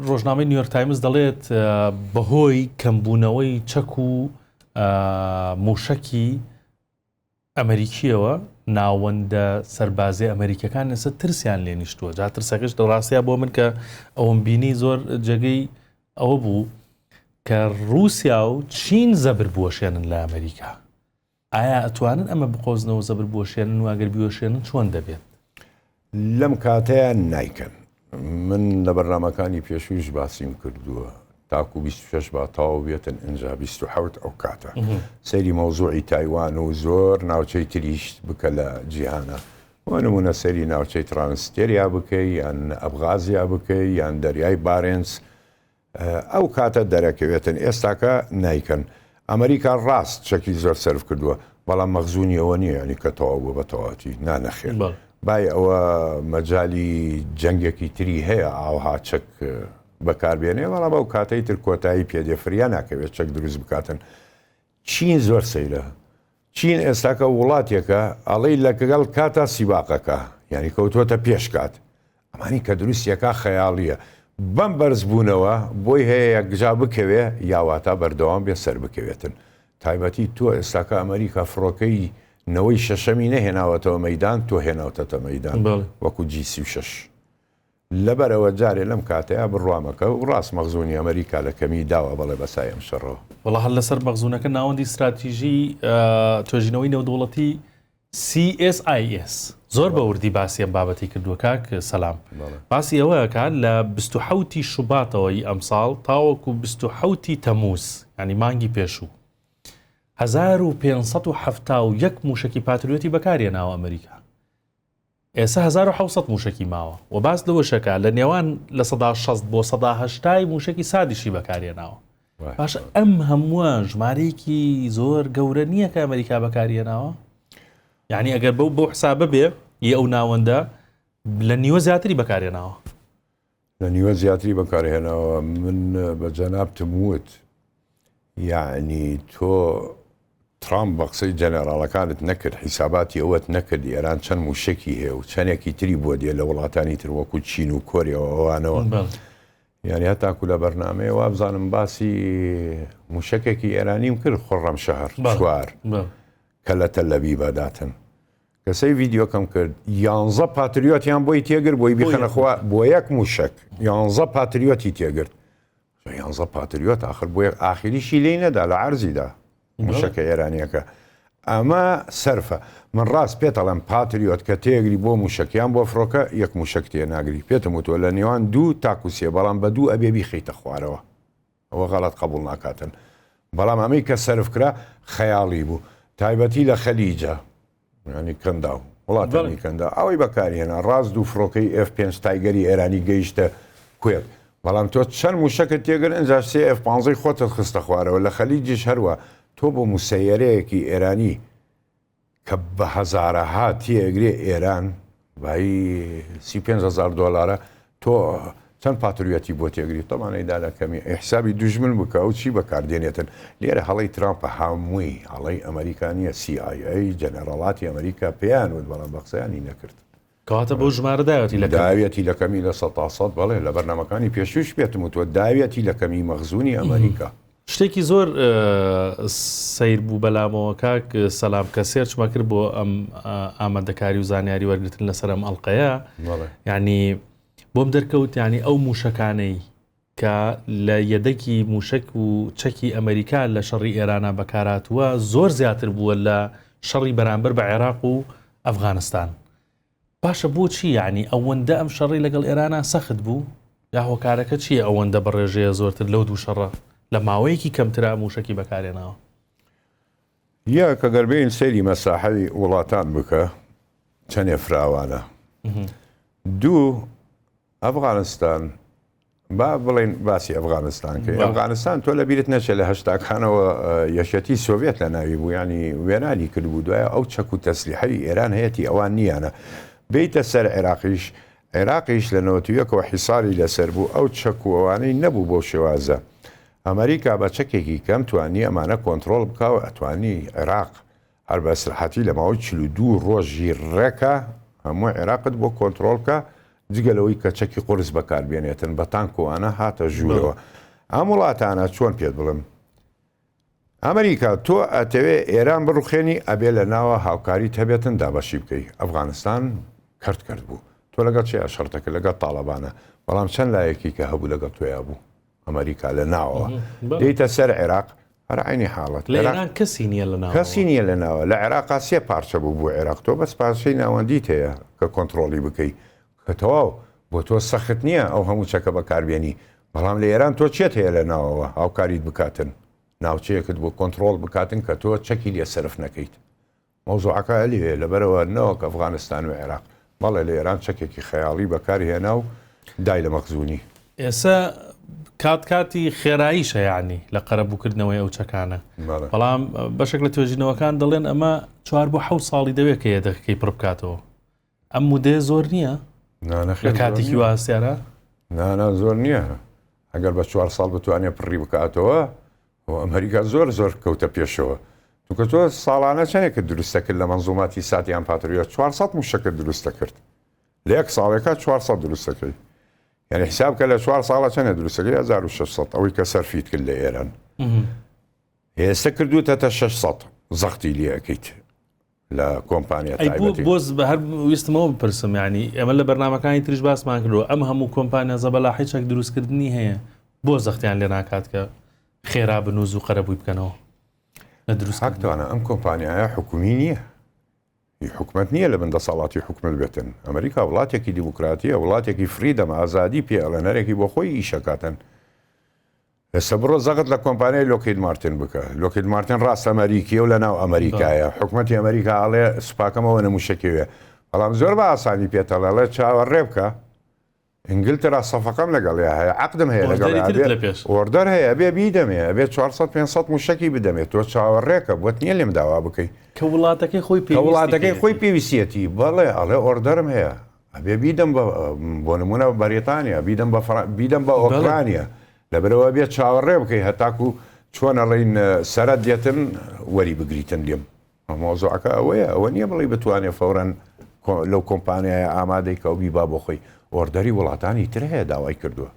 ڕۆژنامەی نیویۆرک تایمز دەڵێت بەهۆی کەمبوونەوەی چەک و موشەکی ئەمریکیەوە ناوەندە سەربازی ئەمریکەکان لەسەر ترسیان لێ نیشتووە. جا ترسەکەش دڵڕاستیە بۆ من کە ئەوم بینی زۆر جێگەی ئەوە بوو کە رووسیا و چین زەبر بوەشێنن لە ئەمریکا. ئایا ئەتوانن ئەمە بقۆزنەوە زەبر بوەشێنن و ئەگەر بیوەشێنن چۆن دەبێت؟ لەم کاتەیە نایکەن. من لە بەرنامەکانی پێشویش باسیم کردووە تاکو 26 با تاو بێتن ئەنجا 27 ئەو کاتە سەیری مەوزوعی تایوان و زۆر ناوچەی تریشت بکە لە جیهانە وە نمونە سەری ناوچەی ترانسستێریا بکەی یان ئەبغازیا بکەی یان دەریای بارێنس ئەو کاتە دەرەکەوێتن. ئێستاکە نایکەن. ئەمریکا ڕاست چەکی زۆر سرف کردووە بەڵام مەخزوونیەوە نییە ینی کە تەواو بووە بە تەواوەتی نانەخێن. بای ئەوە مەجای جەنگێکی تری هەیە ئاوها چەک بەکاربێنێ بەڵام ئەو کاتەی تر کۆتایی پێدێفریان ناکەوێت چەک دروست بکاتن. چین زۆر سەیرە. چین ئێستاکە وڵاتێکە ئەڵەی لەگەڵ کاتە سیباقەکە ینی کەوتوۆتە پێشکات ئەمانی کە دروستیەکە خەیاڵیە بەم بەرزبوونەوە بۆی هەیە یەکجا بکەوێ یاواتە بەردەوام بێ سەر بکەوێتن. تایبەتی تۆ ئێستاکە ئەمریکا فڕۆکەی نەوەی شەشەمی نەهێناوەتەوە مەیدان تۆ هێناوتەتە مەیدان وەکو G36 لەبەرەوە جارێ لەم کاتەیە بڕوامەکە و ڕاست مەخزوونی ئەمریکا لە کەمی داوە بەڵێ بەسای ئەم شەڕەوە. وەڵا هەر لەسەر مەخزوونەکە ناوەندی استراتیژی توێژینەوەی نێودوڵەتی CSIS زۆر بە وردی باسی ئەم بابەتی کردووە کاک سەلام. باسی ئەوەیەکات لە 27 شوباتەوەی ئەمساڵ تاوەکو 27 تەمووز ینی مانگی پێشوو 1571 موشکی پاتریۆتی بەکارهێناوە ئەمریکا. ئێستا 1600 موشکی ماوە و باس لەوەشەکە لە نێوان لە 60 بۆ 180 موشکی سادیشی بەکارهێناوە. باش ئەم هەمووە ژمارەیەکی زۆر گەورە نییە کە ئەمریکا بەکارهێناوە. یعنی ئەگەر بۆ حسابە بێ ئەو ناوەندە لە نیوە زیاتری بەکارهێناوە. لە نیوە زیاتری بەکارهێناوە. من بە جەنابتم وت یعنی تۆ ترامپ بە قسەی جەنەراڵەکانت نەکرد حیساباتی ئەوەت نەکرد ئێران چەند موشکی هەیە و چەندێکی تری بۆ دێ لە وڵاتانی تر وەکو چین و کۆریەوە ئەوانەوە یعنی هەتاکو لە بەرنامەیە وابزانم باسی موشکێکی ئێرانیم کرد خۆڕەم شەهر چوار کە لە تەلەوی بەداتن کەسەی ڤیدیۆکەم کرد 11 پاتریۆتیان بۆی تێگر بۆی بیخەنەخوا بۆ یەک موشک 11 پاتریۆتی تێگرت 11 پاتریۆت آخر بۆ یەک ئاخریشی لێی نەدا لە عەرزیدا موشەکە ئێرانیەکە ئەمە سەرفە. من ڕاست پێتەڵم پاتریۆت کە تێگری بۆ موشکیان بۆ فڕۆکە یەک موشک تێ ناگری پێتم وتوە لە نێوان دوو تاکوسیە بەڵام بە دوو ئەبێ بیخیتە خوارەوە ئەوە غەڵەت قبوڵ ناکاتن. بەڵام ئەمەی کە سەرفکرا خەیاڵی بوو تایبەتی لە خەلیجە ینی کەندا و وڵاتانی کەندا ئەوەی بەکارهێنا ڕاست دوو فڕۆکەی F5 تایگەری ئێرانی گەیشتە کوێت بەڵام تۆ چەند موشەکەت تێگر ئەنجا سێ F15 خۆتت خستە خوارەوە لە خەلیجیش هەروە تۆ بۆ موسەیەرەیەکی ئێرانی کە بە هەزارەها تێگرێ ئێران بای $35,000 تۆ چەند پاتریۆتی بۆ تێگری تەمانەیدا لە کەمی حسابی دوژمن بکە و چی بەکاردێنێتن. لێرە هەڵی ترامپە هەمووی هەڵی ئەمریکانیە CIA جەنەرەڵاتی ئەمریکا پێیان وت بەڵام بە قسەیانی نەکرد. کەواتە بۆ ژمارە داوێتی لە کەمی لە 100 بەڵێ لە بەرنامەکانی پێشوش پێتم وتوە داوێتی لە کەمی مەخزوونی ئەمریکا. شتێکی زۆر سیر بوو بەلامەوە کاک سەلام کە سێرچمە کرد بۆ ئەم ئامادەکاری و زانیاری وەرگرتن لەسەر ئەم ئەڵقەیە ینی بۆم دەرکەوت ینی ئەو موشەکانەی کە لە یەدەکی موشک و چەکی ئەمریکا لە شەڕی ئێرانە بەکاراتووە زۆر زیاتر بووە لە شەڕی بەرامبەر بە عێراق و ئەفغانستان. باشە بۆچی ینی ئەوەندە ئەم شەڕی لەگەڵ ئێرانە سەخت بوو یا هۆکارەکە چییە ئەوەندە بەڕێژەیە زۆرتر لەو دوو شەڕە لە ماوەیەکی کەمترا موشکی بەکارێنەوە؟ یا کە گەربەین سەیری مەساحەی وڵاتان بکە چەندێ فراوانە. دوو ئەفغانستان با بڵێن باسی ئەفغانستان کە ئەفغانستان تۆ لە بیرت نەچێت لە هەشتاکانەوە یەشەتی سۆڤێت لە ناوی بوو ینی وێرانی کردبوو دوایە ئەو چەک و تەسلیحەی ئێران هەیەی ئەوان نییانە بیتە سەر عێراقیش لە 91ەوە حیساری لەسەر بوو ئەو چەک و ئەوانەی نەبوو بۆ شێوازە. ئەمریکا بە چەکێکی کەم توانی ئەمانە کۆنتترۆل بکەوە ئەتوانی عێراق هەر بە سرحەتی لە ماوەی 42 ڕۆژی ڕێکە هەموو عێراقت بۆ کۆنتترۆلکە جگەلەوەی کە چەکی قرس بەکاربێنێتن بە تانکۆوانە هاتە ژوورەوە ئەم وڵاتانە چۆن پێت بڵم ئەمریکا تۆ ئەتەوێ ئێران بڕوخێنی ئەبێ لە ناوە هاوکاری هەبێتن دابەشی بکەی ئەفغانستان کرد بوو تۆ لەگەڵ چێ شەرتەکە لەگەڵ تاالبانە بەڵام چەند لایەکی کە هەبوو لەگەڵ تۆیا بوو ئەمریکا لە ناوەوە دەیتە سەر عێراق هەرعینی حاڵەت لە ئێران کەسی نییە لە ناو کەسی نییە لە ناوە لە عێراقا سێ پارچە بوو بۆ عێراق تۆ بەس پارچەی ناوەندیت هەیە کە کۆنتترۆلی بکەی کە تەواو بۆ تۆ سەخت نییە ئەو هەموو چەکە بەکاربیێنی بەڵام لە ئێران تۆ چێت هەیە لە ناوەوە هاوکاریت بکاتن ناوچەیەکت بۆ کۆنتترۆل بکاتن کە تۆ چەکی لێ سرف نەکەیت مۆزوعەکە هەلیێ لەبەرەوە نەوەک ئەفغانستان و عێراق بەڵێ لە ئێران چەکێکی خەیاڵی بەکارهێنا و دای لە مەخزوونی ئێستا کاتی خێراییشە یعنی لە قەرەبووکردنەوەی ئەو چەکانە بەڵام بەشێک لە توێژینەوەکان دەڵێن ئەمە 4 بۆ 7 ساڵی دەوێت کە یەدەکەی پڕ بکاتەوە ئەم مودێ زۆر نییە لە کاتێکی واسیارە نانا زۆر نییە ئەگەر بە 4 ساڵ بتوانێت پڕی بکاتەوە ئەمریکا زۆر کەوتە پێشەوە توکە تۆ ساڵانە چەندێکە دروستە کرد لە منزوماتی ساتیان پاتریۆ 400 موشەکە دروستە کرد لە یەک ساڵێکە 400 دروستەکەی یعنی حساب کە لە 4 ساڵە چەندە دروستەکەی 1600 ئەوەی کە سەرفیت کرد لە ئێران ئێستا کردوتە 600 زەختی لێەکەیت لە کۆمپانیا تایبەتی بۆز بە هەر ویستمەوە بپرسم ینی ئەمە لە بەرنامەکانی تریش باسمان کردەوە ئەم هەموو کۆمپانیا زەبەلاحی چەک دروستکردنی هەیە بۆ زەختیان لێ ناکات کە خێرا بنووز و قەرەبووی بکەنەوە لە دروست هەکتوانە ئەم کۆمپانیایە حکومی نییە حکومت نییە لە بەندەساڵاتی حکومت بێتن ئەمریکا وڵاتێکی دیموکراتیە وڵاتێکی فریدەم ئازادی پێڵێنەرێکی بۆ خۆی ئیشەکاتن ئێستا بڕۆ زەقت لە کۆمپانیای لۆکید مارتن بکە لۆکید مارتن ڕاست ئەمریکیە و لە ناو ئەمریکایە حکومەتی ئەمریکا ئاڵێ سوپاکەمەوە نەموشەکەوێ بەڵام زۆر بە ئاسانی پێتەڵێ چاوەڕێ بکە ئینگلترا سەفەکەم لەگەڵێ هەیە عقدم هەیە لەگەڵ ئۆردەر هەیە بێ بیدەمێ ئەبێ 400-500 موشکی بدەمێت تۆ چاوەڕێکە بۆت نییە لێم داوا بکەی کە وڵاتەکەی خۆی پێویستەتی بەڵێ ئەڵێ ئۆردەرم هەیە ئەبێ بیدەم بۆ نمونە بەریتانیا بیدەم بە ئۆکرانیا لەبەرەوە بێت چاوەڕێ بکەی هەتاکو چۆن ئەڵین سەرەت دێتن وەری بگریتن لێم مۆزوعەکە ئەوەیە ئەوە نییە بڵی بتوانێت فەورەن لەو کۆمپانیایە ئامادەی کەوبی با بۆ خۆی ئۆردەری وڵاتانی تر هەیە داوای کردووە